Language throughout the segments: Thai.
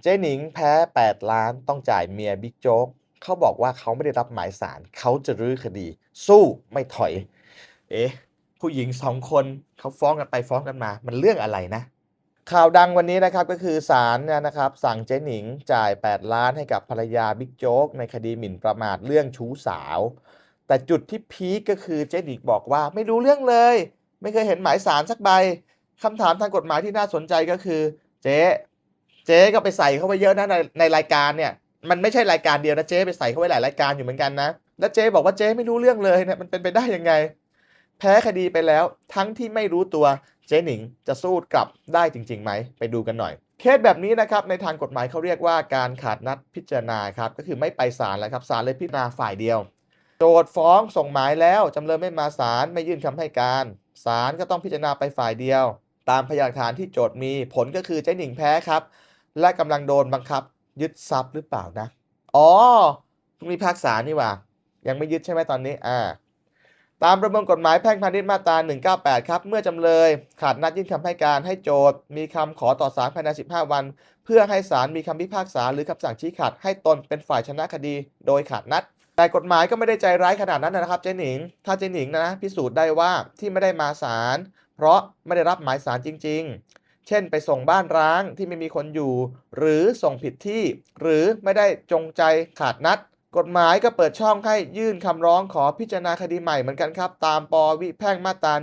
เจ๊หนิงแพ้8ล้านต้องจ่ายเมียบิ๊กโจ๊กเขาบอกว่าเขาไม่ได้รับหมายสารเขาจะรื้อคดีสู้ไม่ถอยเอ๊ะผู้หญิง2คนเขาฟ้องกันไปฟ้องกันมามันเรื่องอะไรนะข่าวดังวันนี้นะครับก็คือศาลเนี่ยนะครับสั่งเจ๊หนิงจ่าย8ล้านให้กับภรรยาบิ๊กโจ๊กในคดีหมิ่นประมาทเรื่องชู้สาวแต่จุดที่พีคก็คือเจ๊หนิงบอกว่าไม่รู้เรื่องเลยไม่เคยเห็นหมายสารสักใบคำถามทางกฎหมายที่น่าสนใจก็คือเจ๊ เจ๊ก็ไปใส่เข้าไปเยอะนะในรายการเนี่ยมันไม่ใช่รายการเดียวนะเจ๊ไปใส่เข้าไปหลายรายการอยู่เหมือนกันนะแล้วเจ๊บอกว่าเจ๊ไม่รู้เรื่องเลยเนี่ยมันเป็นไปได้ยังไงแพ้คดีไปแล้วทั้งที่ไม่รู้ตัวเจ๊หนิงจะสู้กลับได้จริงๆไหมไปดูกันหน่อยเคสแบบนี้นะครับในทางกฎหมายเขาเรียกว่าการขาดนัดพิจารณาครับก็คือไม่ไปศาลแล้วครับศาลเลยพิจารณาฝ่ายเดียวโจทก์ฟ้องส่งหมายแล้วจำเลยไม่มาศาลไม่ยื่นคำให้การศาลก็ต้องพิจารณาไปฝ่ายเดียวตามพยานหลักฐานที่โจทก์มีผลก็คือเจ๊หนิงแพ้ครับและกำลังโดนบังคับยึดทรัพย์หรือเปล่านะอ๋อเพิ่งมีพิพากษานี่หว่ายังไม่ยึดใช่ไหมตอนนี้ตามประมวลกฎหมายแพ่งพาณิชย์มาตรา198ครับเมื่อจำเลยขาดนัดยื่นคำให้การให้โจทก์มีคำขอต่อศาลภายใน15วันเพื่อให้ศาลมีคำพิพากษาหรือคำสั่งชี้ขาดให้ตนเป็นฝ่ายชนะคดีโดยขาดนัดแต่กฎหมายก็ไม่ได้ใจร้ายขนาดนั้นนะครับเจ๊หนิงถ้าเจ๊หนิงนะพิสูจน์ได้ว่าที่ไม่ได้มาศาลเพราะไม่ได้รับหมายศาลจริงๆเช่นไปส่งบ้านร้างที่ไม่มีคนอยู่หรือส่งผิดที่หรือไม่ได้จงใจขาดนัดกฎหมายก็เปิดช่องให้ยื่นคำร้องขอพิจารณาคดีใหม่เหมือนกันครับตามปวิแพ่งมาตรา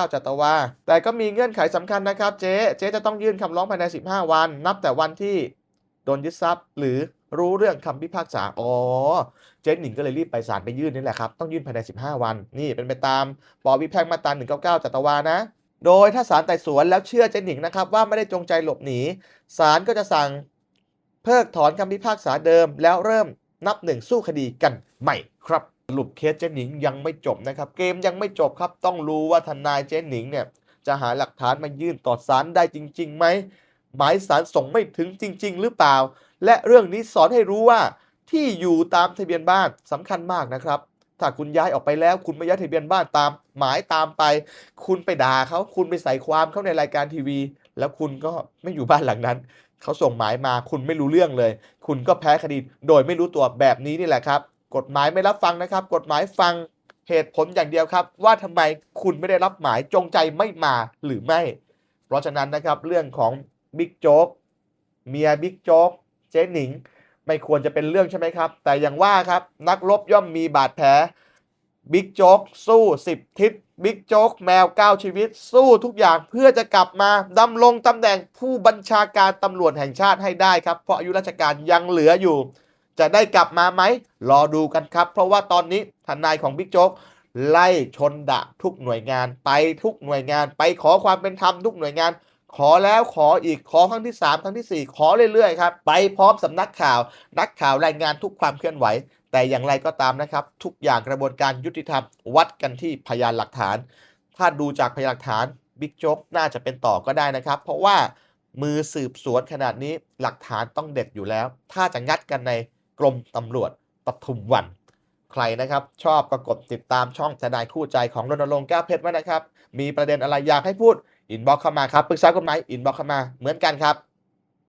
199จัตวาแต่ก็มีเงื่อนไขสำคัญนะครับเจ๊จะต้องยื่นคำร้องภายใน15วันนับแต่วันที่โดนยึดทรัพย์หรือรู้เรื่องคำพิพากษาเจ๊หนิงก็เลยรีบไปศาลไปยื่นนี่แหละครับต้องยื่นภายใน15วันนี่เป็นไปตามปวิแพ่งมาตรา199จัตวานะโดยถ้าศาลไต่สวนแล้วเชื่อเจ๊หนิงนะครับว่าไม่ได้จงใจหลบหนีศาลก็จะสั่งเพิกถอนคำพิพากษาเดิมแล้วเริ่มนับหนึ่งสู้คดีกันใหม่ครับสรุปเคสเจ๊หนิงยังไม่จบนะครับเกมยังไม่จบครับต้องรู้ว่าทนายเจ๊หนิงเนี่ยจะหาหลักฐานมายื่นต่อศาลได้จริงๆไหมหมายศาลส่งไม่ถึงจริงๆหรือเปล่าและเรื่องนี้สอนให้รู้ว่าที่อยู่ตามทะเบียนบ้านสำคัญมากนะครับถ้าคุณย้ายออกไปแล้วคุณไม่ย้ายทะเบียนบ้านตามหมายตามไปคุณไปด่าเขาคุณไปใส่ความเขาในรายการทีวีแล้วคุณก็ไม่อยู่บ้านหลังนั้นเขาส่งหมายมาคุณไม่รู้เรื่องเลยคุณก็แพ้คดีโดยไม่รู้ตัวแบบนี้นี่แหละครับกฎหมายไม่รับฟังนะครับกฎหมายฟังเหตุผลอย่างเดียวครับว่าทำไมคุณไม่ได้รับหมายจงใจไม่มาหรือไม่เพราะฉะนั้นนะครับเรื่องของบิ๊กโจ๊กเมียบิ๊กโจ๊กเจ๊หนิงไม่ควรจะเป็นเรื่องใช่ไหมครับแต่อย่างว่าครับนักรบย่อมมีบาดแผลบิ๊กโจ๊กสู้10ทิศบิ๊กโจ๊กแมว9ชีวิตสู้ทุกอย่างเพื่อจะกลับมาดำรงตำแหน่งผู้บัญชาการตำรวจแห่งชาติให้ได้ครับเพราะอายุราชการยังเหลืออยู่จะได้กลับมาไหมรอดูกันครับเพราะว่าตอนนี้ทนายของบิ๊กโจ๊กไล่ชนดะทุกหน่วยงานไปทุกหน่วยงานไปขอความเป็นธรรมทุกหน่วยงานขอแล้วขออีกขอครั้งที่3ครั้งที่4ขอเรื่อยๆครับไปพร้อมสำนักข่าวนักข่าวรายงานทุกความเคลื่อนไหวแต่อย่างไรก็ตามนะครับทุกอย่างกระบวนการยุติธรรมวัดกันที่พยานหลักฐานถ้าดูจากพยานหลักฐานบิ๊กโจ๊กน่าจะเป็นต่อก็ได้นะครับเพราะว่ามือสืบสวนขนาดนี้หลักฐานต้องเด็ดอยู่แล้วถ้าจะงัดกันในกรมตำรวจปทุมวันใครนะครับชอบก็กดติดตามช่องทนายคู่ใจของรณรงค์แก้วเพชรไว้นะครับมีประเด็นอะไรอยากให้พูดอินบ็อกเข้ามาครับปรึกษากฎหมายอินบ็อกเข้ามาเหมือนกันครับ